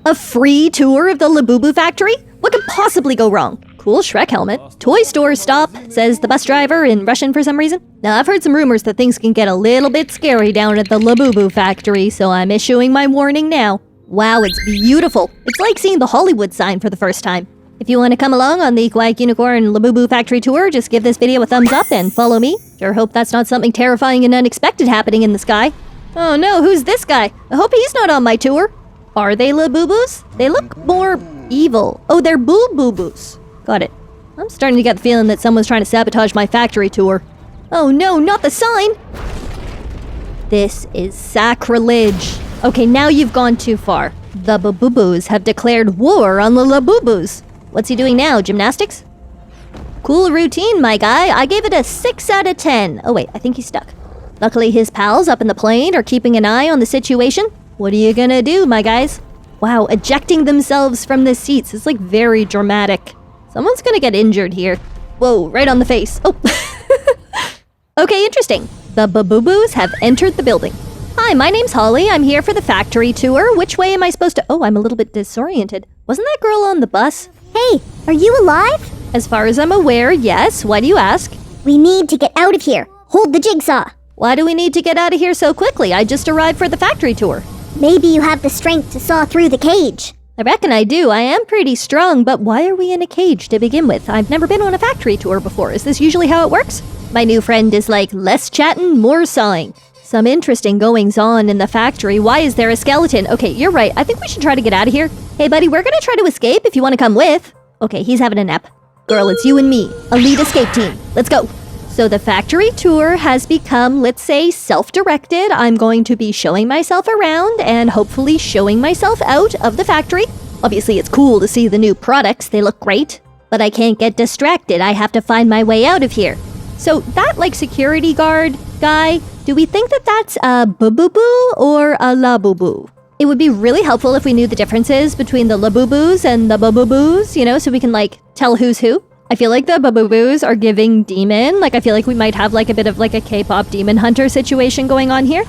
A free tour of the Labubu factory? What could possibly go wrong? Cool Shrek helmet. Toy store stop, says the bus driver in Russian for some reason. Now, I've heard some rumors that things can get a little bit scary down at the Labubu factory, so I'm issuing my warning now. Wow, it's beautiful. It's like seeing the Hollywood sign for the first time. If you want to come along on the Kawaii Kunicorn Labubu factory tour, just give this video a thumbs up and follow me. Sure hope that's not something terrifying and unexpected happening in the sky. Oh no, who's this guy? I hope he's not on my tour. Are they Labubus? They look more evil. Oh, they're Boo-Boo-Boos. Got it. I'm starting to get the feeling that someone's trying to sabotage my factory tour. Oh no, not the sign! This is sacrilege. Okay, now you've gone too far. The Babubus have declared war on the Labubus. What's he doing now, gymnastics? Cool routine, my guy. I gave it a 6 out of 10. Oh wait, I think he's stuck. Luckily his pals up in the plane are keeping an eye on the situation. What are you gonna do, my guys? Wow, ejecting themselves from the seats is like very dramatic. Someone's gonna get injured here. Whoa, right on the face. Oh. Okay, interesting. The Babubus have entered the building. Hi, my name's Holly. I'm here for the factory tour. Which way am I supposed to... Oh, I'm a little bit disoriented. Wasn't that girl on the bus? Hey, are you alive? As far as I'm aware, yes. Why do you ask? We need to get out of here. Hold the jigsaw. Why do we need to get out of here so quickly? I just arrived for the factory tour. Maybe you have the strength to saw through the cage. I reckon I do. I am pretty strong, but why are we in a cage to begin with? I've never been on a factory tour before. Is this usually how it works? My new friend is like, less chatting, more sawing. Some interesting goings-on in the factory. Why is there a skeleton? Okay, you're right. I think we should try to get out of here. Hey, buddy, we're gonna try to escape if you want to come with. Okay, he's having a nap. Girl, it's you and me. Elite escape team. Let's go. So the factory tour has become, let's say, self-directed. I'm going to be showing myself around and hopefully showing myself out of the factory. Obviously, it's cool to see the new products. They look great. But I can't get distracted. I have to find my way out of here. So that, like, security guard guy, do we think that that's a Babubu or a Labubu? It would be really helpful if we knew the differences between the Labubus and the Babubus, you know, so we can, like, tell who's who. I feel like the Babubus are giving demon. Like, I feel like we might have, like, a bit of, like, a K-pop demon hunter situation going on here.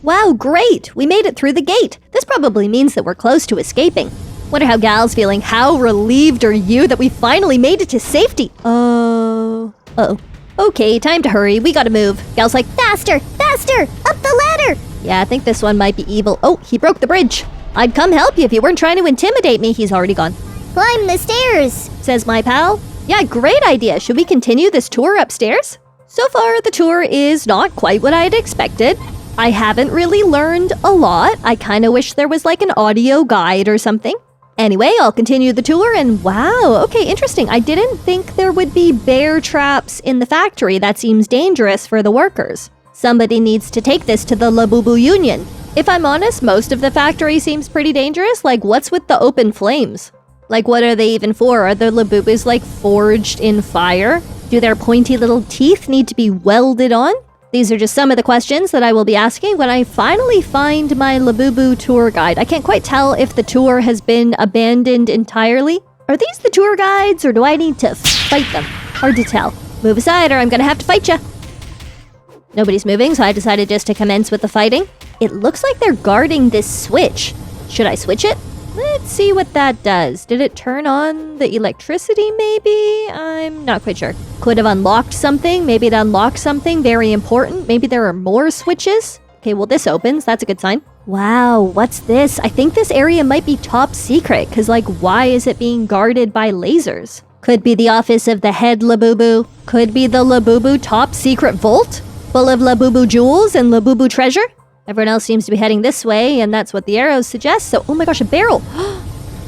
Wow, great! We made it through the gate. This probably means that we're close to escaping. Wonder how Gal's feeling. How relieved are you that we finally made it to safety? Uh-oh. Okay, time to hurry. We gotta move. Gal's like, Faster! Faster! Up the ladder! yeah, I think this one might be evil. Oh, he broke the bridge. I'd come help you if you weren't trying to intimidate me. He's already gone. Climb the stairs, Says my pal. Yeah, great idea. Should we continue this tour upstairs? So far, the tour is not quite what I had expected. I haven't really learned a lot. I kind of wish there was like an audio guide or something. Anyway, I'll continue the tour and wow, okay, interesting. I didn't think there would be bear traps in the factory. That seems dangerous for the workers. Somebody needs to take this to the Labubu Union. If I'm honest, most of the factory seems pretty dangerous. Like, what's with the open flames? Like, what are they even for? Are the Labubus, like, forged in fire? Do their pointy little teeth need to be welded on? These are just some of the questions that I will be asking when I finally find my Labubu tour guide. I can't quite tell if the tour has been abandoned entirely. Are these the tour guides, or do I need to fight them? Hard to tell. Move aside, or I'm gonna have to fight ya. Nobody's moving, so I decided just to commence with the fighting. It looks like they're guarding this switch. Should I switch it? Let's see what that does. Did it turn on the electricity, maybe? I'm not quite sure. Could have unlocked something. Maybe it unlocked something very important. Maybe there are more switches. Okay, well, this opens. That's a good sign. Wow, what's this? I think this area might be top secret, because, like, why is it being guarded by lasers? Could be the office of the head Labubu. Could be the Labubu top secret vault, full of Labubu jewels and Labubu treasure. Everyone else seems to be heading this way, and that's what the arrows suggest, so... Oh my gosh, a barrel!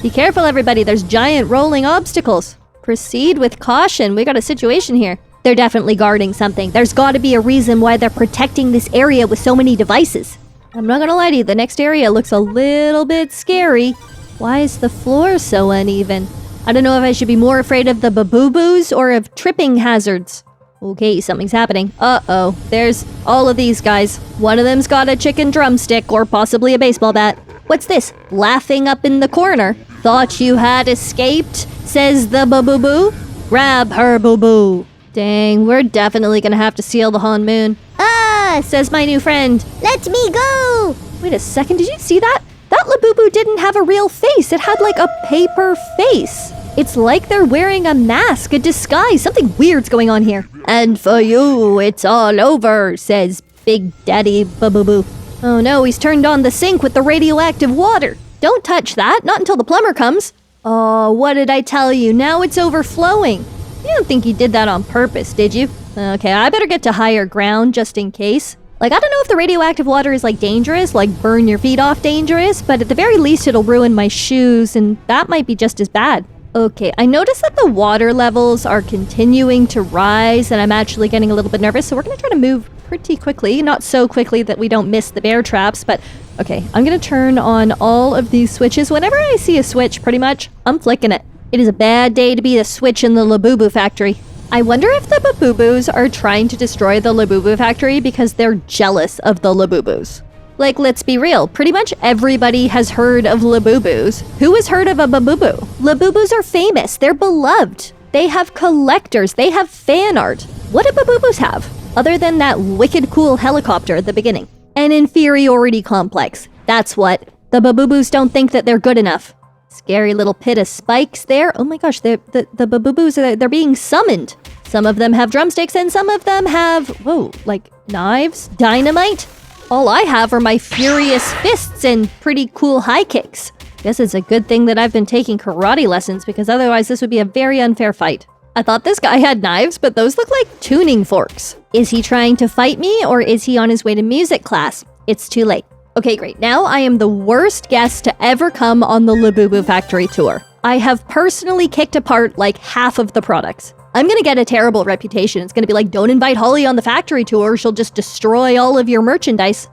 Be careful, everybody. There's giant rolling obstacles. Proceed with caution. We got a situation here. They're definitely guarding something. There's got to be a reason why they're protecting this area with so many devices. I'm not gonna lie to you, the next area looks a little bit scary. Why is the floor so uneven? I don't know if I should be more afraid of the Babubus or of tripping hazards. Okay, something's happening. Uh-oh. There's all of these guys. One of them's got a chicken drumstick or possibly a baseball bat. What's this? Laughing up in the corner. Thought you had escaped, says the Babubu. Grab her, boo-boo. Dang, we're definitely gonna have to seal the Han Moon. Ah, says my new friend. let me go! Wait a second, did you see that? That that Labubu didn't have a real face. It had like a paper face. It's like they're wearing a mask, a disguise. Something weird's going on here. And for you, it's all over, says Big Daddy Babubu. Oh no, he's turned on the sink with the radioactive water. Don't touch that, not until the plumber comes. Oh, what did I tell you? Now it's overflowing. You don't think you did that on purpose, did you? Okay, I better get to higher ground just in case. Like, I don't know if the radioactive water is, like, dangerous, like burn your feet off dangerous, but at the very least it'll ruin my shoes, and that might be just as bad. Okay, I noticed that the water levels are continuing to rise, and I'm actually getting a little bit nervous, so we're gonna try to move pretty quickly. Not so quickly that we don't miss the bear traps, but okay, I'm gonna turn on all of these switches. Whenever I see a switch, pretty much, I'm flicking it. It is a bad day to be a switch in the Labubu factory. I wonder if the Babubus are trying to destroy the Labubu factory because they're jealous of the Labubus. Like, let's be real, pretty much everybody has heard of Labubus. Who has heard of a Babubu? Labubus are famous, they're beloved. They have collectors, they have fan art. What do Babubus have? Other than that wicked cool helicopter at the beginning. An inferiority complex. That's what. The Babubus don't think that they're good enough. Scary little pit of spikes there. Oh my gosh, the Babubus, they're being summoned. Some of them have drumsticks and some of them have, whoa, like knives, dynamite. All I have are my furious fists and pretty cool high kicks. Guess it's a good thing that I've been taking karate lessons because otherwise this would be a very unfair fight. I thought this guy had knives, but those look like tuning forks. Is he trying to fight me or is he on his way to music class? It's too late. Okay, great. Now I am the worst guest to ever come on the Labubu factory tour. I have personally kicked apart like half of the products. I'm gonna get a terrible reputation. It's gonna be like, don't invite Holly on the factory tour. She'll just destroy all of your merchandise.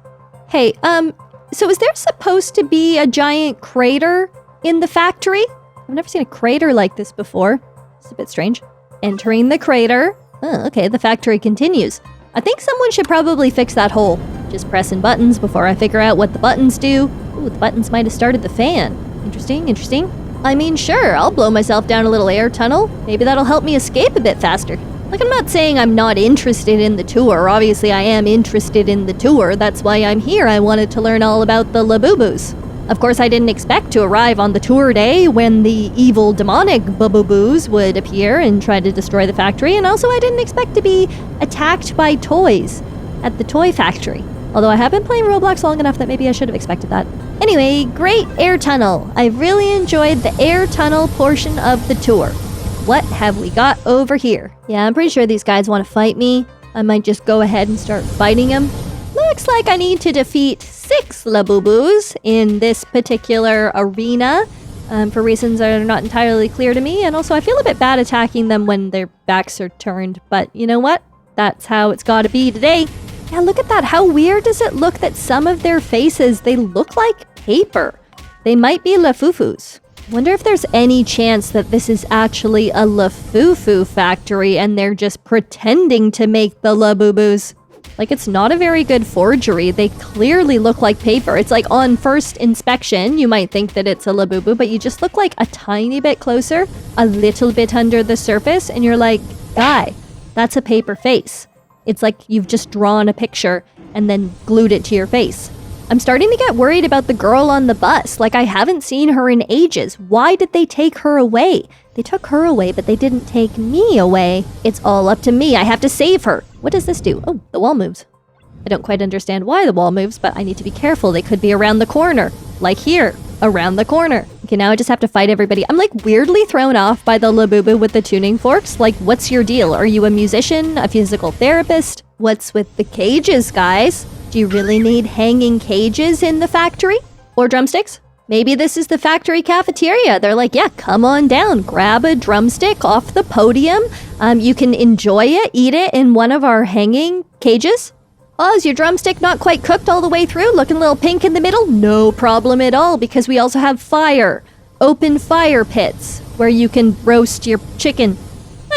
Hey, so is there supposed to be a giant crater in the factory? I've never seen a crater like this before. It's a bit strange. Entering the crater. Oh, okay, the factory continues. I think someone should probably fix that hole. Just pressing buttons before I figure out what the buttons do. Ooh, the buttons might have started the fan. Interesting, interesting. I mean, sure, I'll blow myself down a little air tunnel. Maybe that'll help me escape a bit faster. Like, I'm not saying I'm not interested in the tour. Obviously, I am interested in the tour. That's why I'm here. I wanted to learn all about the Labubus. Of course, I didn't expect to arrive on the tour day when the evil demonic Babubus would appear and try to destroy the factory, and also I didn't expect to be attacked by toys at the toy factory. Although I have been playing Roblox long enough that maybe I should have expected that. Anyway, great air tunnel. I really enjoyed the air tunnel portion of the tour. What have we got over here? Yeah, I'm pretty sure these guys want to fight me. I might just go ahead and start fighting them. Looks like I need to defeat 6 Labubus in this particular arena for reasons that are not entirely clear to me. And also, I feel a bit bad attacking them when their backs are turned. But you know what? That's how it's got to be today. Yeah, look at that. How weird does it look that some of their faces, they look like paper? They might be Lafufus. Wonder if there's any chance that this is actually a Lafufu factory and they're just pretending to make the Labubus. Like, it's not a very good forgery. They clearly look like paper. It's like on first inspection, you might think that it's a Labubu, but you just look like a tiny bit closer, a little bit under the surface, and you're like, guy, that's a paper face. It's like you've just drawn a picture and then glued it to your face. I'm starting to get worried about the girl on the bus. Like, I haven't seen her in ages. Why did they take her away? They took her away, but they didn't take me away. It's all up to me. I have to save her. What does this do? Oh, the wall moves. I don't quite understand why the wall moves, but I need to be careful. They could be around the corner. Like here, around the corner. Okay, now I just have to fight everybody. I'm like weirdly thrown off by the Labubu with the tuning forks. Like, what's your deal? Are you a musician? A physical therapist? What's with the cages, guys? Do you really need hanging cages in the factory? Or drumsticks? Maybe this is the factory cafeteria. They're like, yeah, come on down. Grab a drumstick off the podium. You can enjoy it, eat it in one of our hanging cages. Oh, is your drumstick not quite cooked all the way through? Looking a little pink in the middle? No problem at all, because we also have fire. Open fire pits where you can roast your chicken.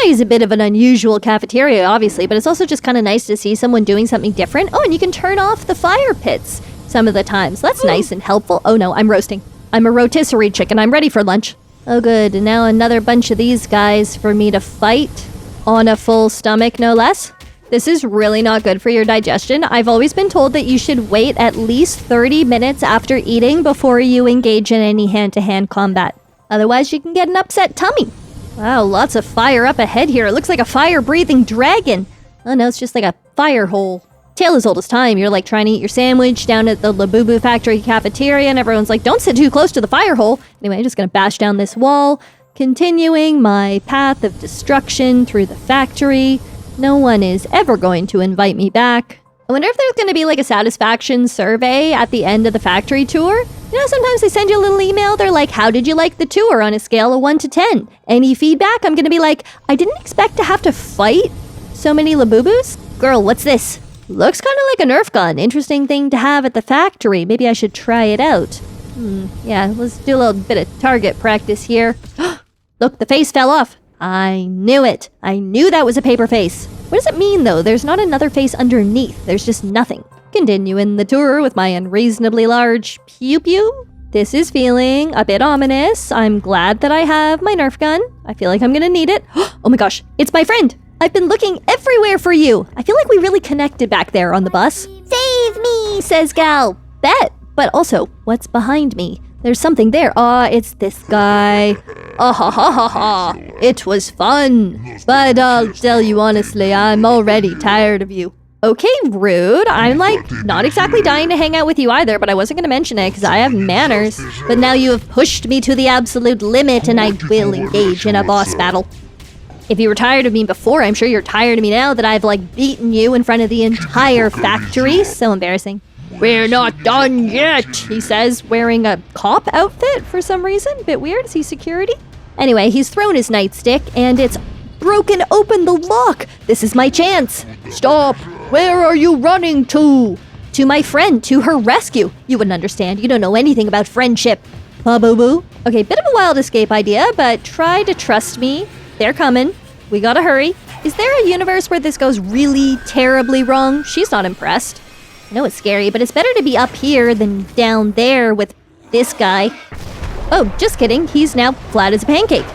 It's a bit of an unusual cafeteria, obviously, but it's also just kind of nice to see someone doing something different. Oh, and you can turn off the fire pits some of the time. So that's nice and helpful. Oh no, I'm roasting. I'm a rotisserie chicken. I'm ready for lunch. Oh good, and now another bunch of these guys for me to fight on a full stomach, no less. This is really not good for your digestion. I've always been told that you should wait at least 30 minutes after eating before you engage in any hand-to-hand combat. Otherwise, you can get an upset tummy. Wow, lots of fire up ahead here. It looks like a fire-breathing dragon. Oh no, it's just like a fire hole. Tale as old as time. You're like trying to eat your sandwich down at the Labubu factory cafeteria, and everyone's like, don't sit too close to the fire hole. Anyway, I'm just gonna bash down this wall, continuing my path of destruction through the factory. No one is ever going to invite me back. I wonder if there's going to be like a satisfaction survey at the end of the factory tour. You know, sometimes they send you a little email. They're like, how did you like the tour on a scale of 1 to 10? Any feedback? I'm going to be like, I didn't expect to have to fight so many Labubus. Girl, what's this? Looks kind of like a Nerf gun. Interesting thing to have at the factory. Maybe I should try it out. Yeah, let's do a little bit of target practice here. Look, the face fell off. I knew it. I knew that was a paper face. What does it mean, though? There's not another face underneath. There's just nothing. Continuing the tour with my unreasonably large pew-pew. This is feeling a bit ominous. I'm glad that I have my Nerf gun. I feel like I'm gonna need it. Oh my gosh, it's my friend. I've been looking everywhere for you. I feel like we really connected back there on the bus. Save me! Says Gal. Bet. But also, what's behind me? There's something there. It's this guy. Ha ha ha ha. It was fun. But I'll tell you honestly, I'm already tired of you. Okay, rude. I'm like not exactly dying to hang out with you either, but I wasn't going to mention it because I have manners. But now you have pushed me to the absolute limit and I will engage in a boss battle. If you were tired of me before, I'm sure you're tired of me now that I've like beaten you in front of the entire factory. So embarrassing. We're not done yet, he says, wearing a cop outfit for some reason. Bit weird. Is he security? Anyway, he's thrown his nightstick and it's broken open the lock. This is my chance. Stop. Where are you running to? To my friend, to her rescue. You wouldn't understand. You don't know anything about friendship. Labubu. Okay, bit of a wild escape idea, but try to trust me. They're coming. We gotta hurry. Is there a universe where this goes really terribly wrong? She's not impressed. I know it's scary, but it's better to be up here than down there with this guy. Oh, just kidding. He's now flat as a pancake.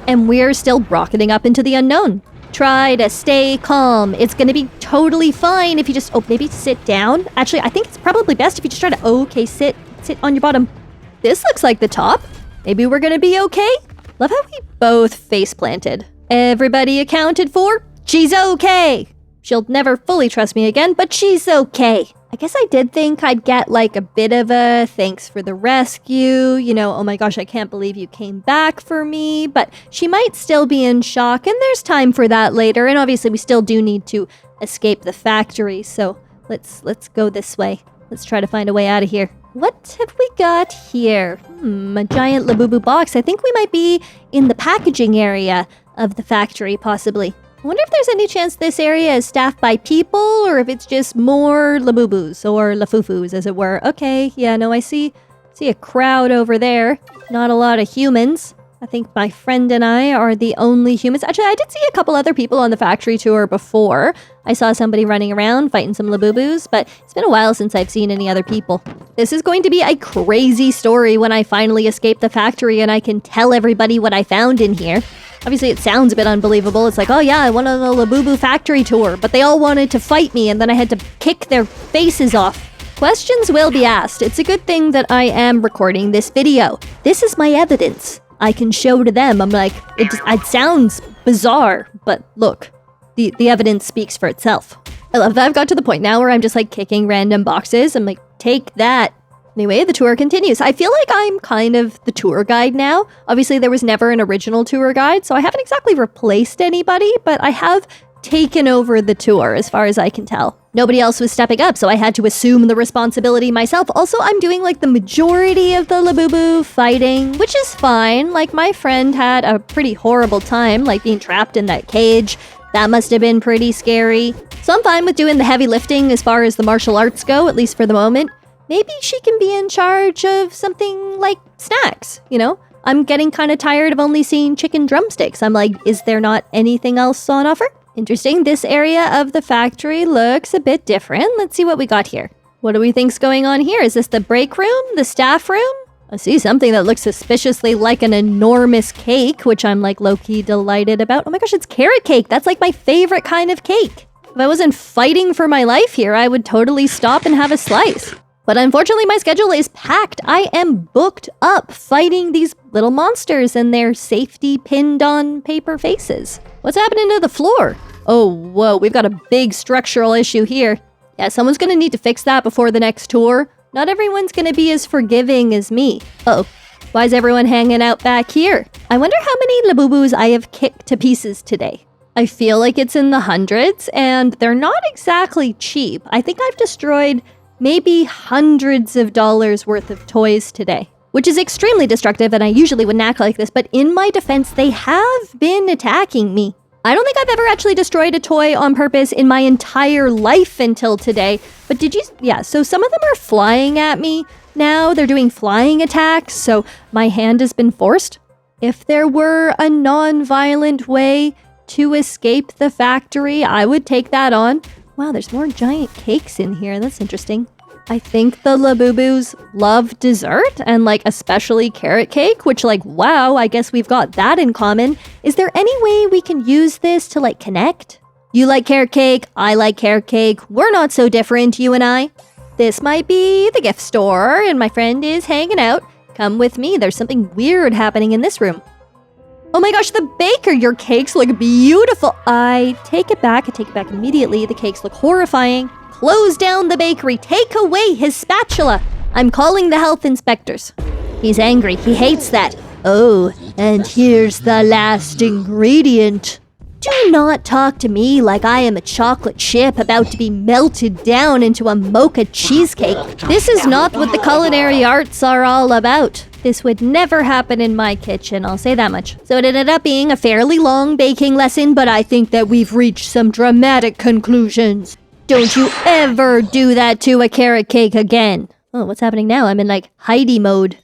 And we're still rocketing up into the unknown. Try to stay calm. It's gonna be totally fine if you just, maybe sit down. Actually, I think it's probably best if you just try to, sit on your bottom. This looks like the top. Maybe we're gonna be okay. Love how we both face planted. Everybody accounted for? She's okay. She'll never fully trust me again, but she's okay. I guess I did think I'd get like a bit of a thanks for the rescue, you know, oh my gosh, I can't believe you came back for me, but she might still be in shock and there's time for that later. And obviously we still do need to escape the factory. So let's go this way. Let's try to find a way out of here. What have we got here? A giant Labubu box. I think we might be in the packaging area of the factory, possibly. I wonder if there's any chance this area is staffed by people or if it's just more Labubus or Lafufus, as it were. Okay, yeah, no, I see a crowd over there. Not a lot of humans. I think my friend and I are the only humans. Actually, I did see a couple other people on the factory tour before. I saw somebody running around fighting some Labubus, but it's been a while since I've seen any other people. This is going to be a crazy story when I finally escape the factory and I can tell everybody what I found in here. Obviously, it sounds a bit unbelievable. It's like, oh yeah, I went on a Labubu factory tour, but they all wanted to fight me and then I had to kick their faces off. Questions will be asked. It's a good thing that I am recording this video. This is my evidence. I can show to them. I'm like, it sounds bizarre, but look, the evidence speaks for itself. I love that I've got to the point now where I'm just like kicking random boxes. I'm like, take that. Anyway, the tour continues. I feel like I'm kind of the tour guide now. Obviously, there was never an original tour guide, so I haven't exactly replaced anybody, but I have taken over the tour as far as I can tell. Nobody else was stepping up, so I had to assume the responsibility myself. Also, I'm doing like the majority of the Labubu fighting, which is fine. Like my friend had a pretty horrible time, like being trapped in that cage. That must have been pretty scary. So I'm fine with doing the heavy lifting as far as the martial arts go, at least for the moment. Maybe she can be in charge of something like snacks, you know? I'm getting kind of tired of only seeing chicken drumsticks. I'm like, is there not anything else on offer? Interesting. This area of the factory looks a bit different. Let's see what we got here. What do we think's going on here? Is this the break room? The staff room? I see something that looks suspiciously like an enormous cake, which I'm like low-key delighted about. Oh my gosh, it's carrot cake. That's like my favorite kind of cake. If I wasn't fighting for my life here, I would totally stop and have a slice. But unfortunately, my schedule is packed. I am booked up fighting these little monsters and their safety pinned on paper faces. What's happening to the floor? Oh, whoa, we've got a big structural issue here. Yeah, someone's gonna need to fix that before the next tour. Not everyone's gonna be as forgiving as me. Uh-oh, why is everyone hanging out back here? I wonder how many Labubus I have kicked to pieces today. I feel like it's in the hundreds, and they're not exactly cheap. I think I've destroyed maybe hundreds of dollars worth of toys today, which is extremely destructive, and I usually wouldn't act like this, but in my defense, they have been attacking me. I don't think I've ever actually destroyed a toy on purpose in my entire life until today, but did you? Yeah, so some of them are flying at me now. They're doing flying attacks, so my hand has been forced. If there were a non-violent way to escape the factory, I would take that on. Wow, there's more giant cakes in here. That's interesting. I think the Labubus love dessert, and like especially carrot cake, which like, wow, I guess we've got that in common. Is there any way we can use this to like connect? You like carrot cake, I like carrot cake. We're not so different, you and I. This might be the gift store, and my friend is hanging out. Come with me, there's something weird happening in this room. Oh my gosh, the baker, your cakes look beautiful. I take it back immediately. The cakes look horrifying. Close down the bakery, take away his spatula. I'm calling the health inspectors. He's angry, he hates that. Oh, and here's the last ingredient. Do not talk to me like I am a chocolate chip about to be melted down into a mocha cheesecake. This is not what the culinary arts are all about. This would never happen in my kitchen, I'll say that much. So it ended up being a fairly long baking lesson, but I think that we've reached some dramatic conclusions. Don't you ever do that to a carrot cake again. Oh, what's happening now? I'm in like Heidi mode.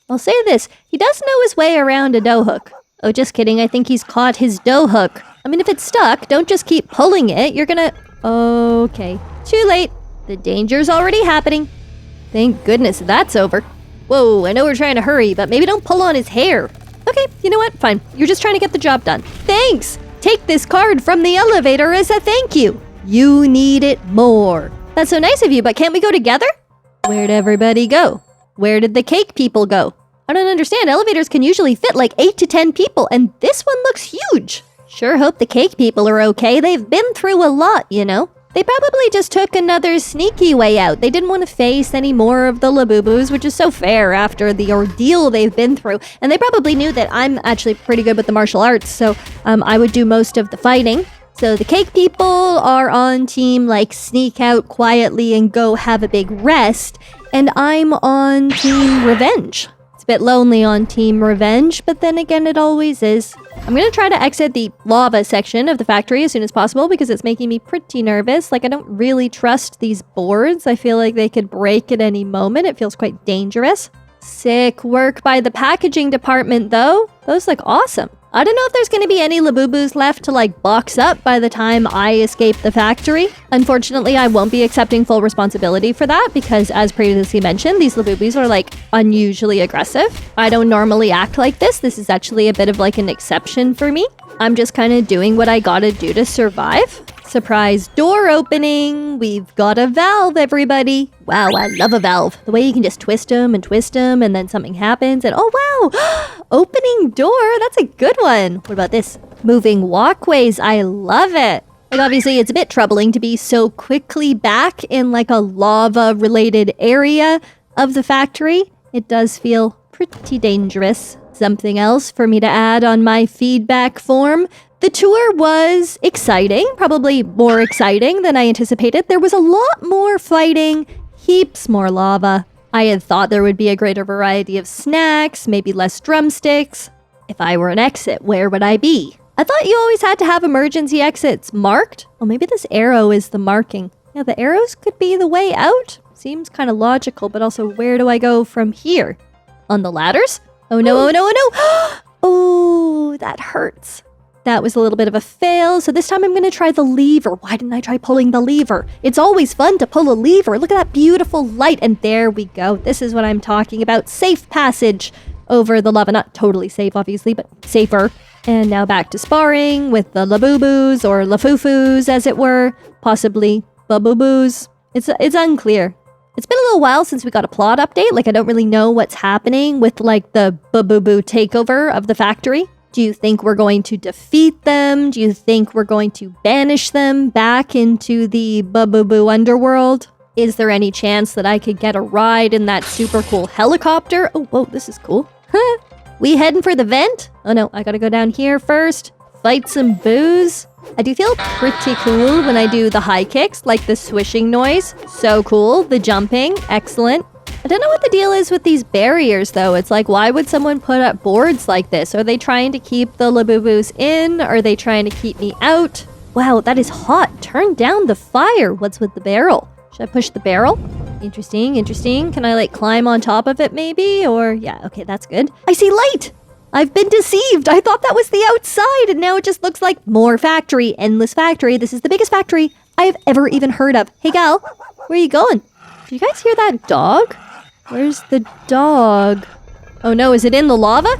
I'll say this, he does know his way around a dough hook. Oh, just kidding, I think he's caught his dough hook. I mean, if it's stuck, don't just keep pulling it. You're gonna... Okay. Too late. The danger's already happening. Thank goodness that's over. Whoa, I know we're trying to hurry, but maybe don't pull on his hair. Okay, you know what? Fine. You're just trying to get the job done. Thanks! Take this card from the elevator as a thank you. You need it more. That's so nice of you, but can't we go together? Where'd everybody go? Where did the cake people go? I don't understand. Elevators can usually fit like 8 to 10 people, and this one looks huge. Sure hope the cake people are okay. They've been through a lot, you know? They probably just took another sneaky way out. They didn't want to face any more of the Labubus, which is so fair after the ordeal they've been through. And they probably knew that I'm actually pretty good with the martial arts, so I would do most of the fighting. So the cake people are on team, like, sneak out quietly and go have a big rest. And I'm on team revenge. It's a bit lonely on team revenge, but then again, it always is. I'm gonna try to exit the lava section of the factory as soon as possible because it's making me pretty nervous. Like, I don't really trust these boards. I feel like they could break at any moment. It feels quite dangerous. Sick work by the packaging department, though. Those look awesome. I don't know if there's going to be any Labubus left to like box up by the time I escape the factory. Unfortunately, I won't be accepting full responsibility for that because, as previously mentioned, these Labubus are like unusually aggressive. I don't normally act like this. This is actually a bit of like an exception for me. I'm just kind of doing what I gotta do to survive. Surprise door opening. We've got a valve, everybody. Wow, I love a valve. The way you can just twist them and then something happens and oh wow, opening door. That's a good one. What about this? Moving walkways. I love it. Like, obviously, it's a bit troubling to be so quickly back in like a lava-related area of the factory. It does feel pretty dangerous. Something else for me to add on my feedback form. The tour was exciting, probably more exciting than I anticipated. There was a lot more fighting, heaps more lava. I had thought there would be a greater variety of snacks, maybe less drumsticks. If I were an exit, where would I be? I thought you always had to have emergency exits marked. Oh, maybe this arrow is the marking. Yeah, the arrows could be the way out. Seems kind of logical, but also where do I go from here? On the ladders? Oh no, oh no, oh no! Oh, that hurts. That was a little bit of a fail, so this time I'm gonna try the lever. Why didn't I try pulling the lever? It's always fun to pull a lever. Look at that beautiful light, and there we go. This is what I'm talking about. Safe passage over the lava. Not totally safe, obviously, but safer. And now back to sparring with the Labubus or Lafufus, as it were. Possibly Babubus. It's unclear. It's been a little while since we got a plot update. Like, I don't really know what's happening with, like, the Babubu takeover of the factory. Do you think we're going to defeat them? Do you think we're going to banish them back into the Babubu underworld? Is there any chance that I could get a ride in that super cool helicopter? Oh, whoa, this is cool. We heading for the vent? Oh no, I gotta go down here first. Fight some boos. I do feel pretty cool when I do the high kicks, like the swishing noise. So cool. The jumping, excellent. I don't know what the deal is with these barriers, though. It's like, why would someone put up boards like this? Are they trying to keep the Labubus in? Are they trying to keep me out? Wow, that is hot. Turn down the fire. What's with the barrel? Should I push the barrel? Interesting, interesting. Can I, like, climb on top of it, maybe? Or, yeah, okay, that's good. I see light! I've been deceived. I thought that was the outside, and now it just looks like more factory. Endless factory. This is the biggest factory I have ever even heard of. Hey, gal, where are you going? Do you guys hear that dog? Where's the dog? Oh no, is it in the lava?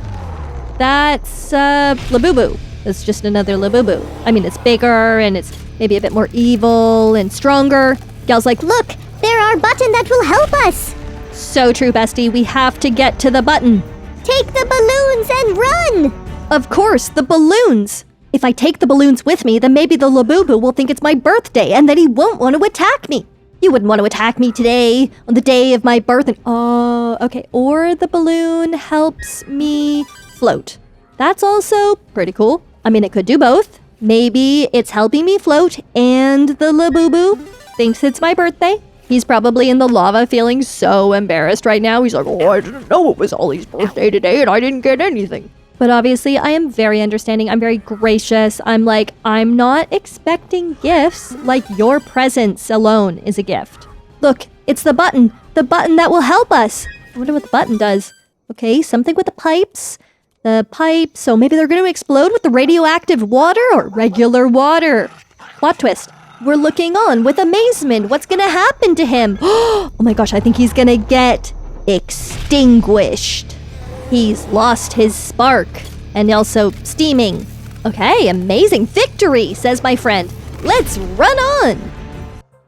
That's, Labubu. It's just another Labubu. I mean, it's bigger, and it's maybe a bit more evil and stronger. Gal's like, Look, there are buttons that will help us. so true, bestie. We have to get to the button. Take the balloons and run. Of course, the balloons. If I take the balloons with me, then maybe the Labubu will think it's my birthday, and then he won't want to attack me. You wouldn't want to attack me today, on the day of my birth, and oh, okay. Or the balloon helps me float. That's also pretty cool. I mean, it could do both. Maybe it's helping me float, and the Labubu thinks it's my birthday. He's probably in the lava feeling so embarrassed right now. He's like, oh, I didn't know it was Ollie's birthday today, and I didn't get anything. But obviously, I am very understanding. I'm very gracious. I'm like, I'm not expecting gifts. Like, your presence alone is a gift. Look, it's the button. The button that will help us. I wonder what the button does. Okay, something with the pipes. The pipes. So maybe they're going to explode with the radioactive water or regular water. Plot twist. We're looking on with amazement. What's going to happen to him? Oh my gosh, I think he's going to get extinguished. He's lost his spark, and also steaming. Okay, amazing victory, says my friend. Let's run on.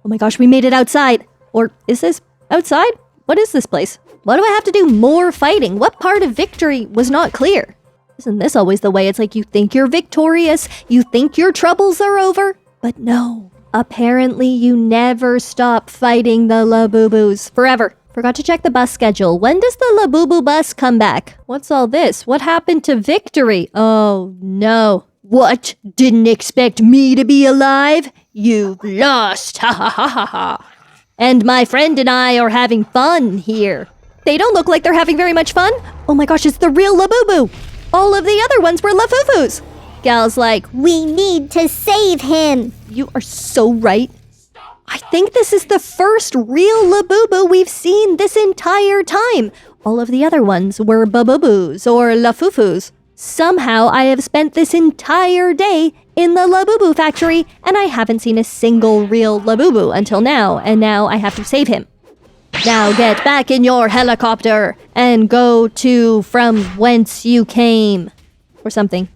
Oh my gosh, we made it outside. Or is this outside? What is this place? Why do I have to do more fighting? What part of victory was not clear? Isn't this always the way? It's like you think you're victorious, you think your troubles are over, but no. Apparently you never stop fighting the Labubus forever. Forgot to check the bus schedule. When does the Labubu bus come back? What's all this? What happened to Victory? Oh, no. What? Didn't expect me to be alive? You've lost. Ha ha ha ha ha. And my friend and I are having fun here. They don't look like they're having very much fun. Oh my gosh, it's the real Labubu. All of the other ones were Lafufus. Gal's like, We need to save him. You are so right. I think this is the first real Labubu we've seen this entire time. All of the other ones were Babubus or Lafufus. Somehow I have spent this entire day in the Labubu factory, and I haven't seen a single real Labubu until now, and now I have to save him. Now get back in your helicopter and go to from whence you came. Or something.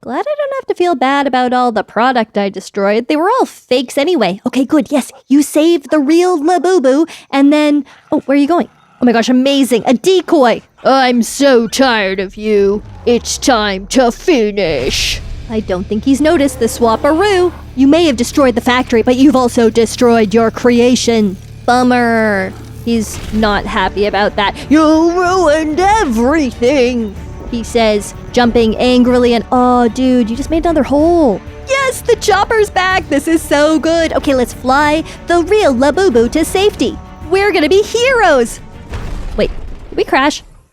Glad I don't have to feel bad about all the product I destroyed. They were all fakes anyway. Okay, good. Yes, you saved the real Labubu, and then... Oh, where are you going? Oh my gosh, amazing. A decoy. I'm so tired of you. It's time to finish. I don't think he's noticed the swapperoo. You may have destroyed the factory, but you've also destroyed your creation. Bummer. He's not happy about that. You ruined everything, he says, jumping angrily, and oh, dude, you just made another hole. Yes, the chopper's back. This is so good. Okay, let's fly the real Labubu to safety. We're gonna be heroes. Wait, did we crash?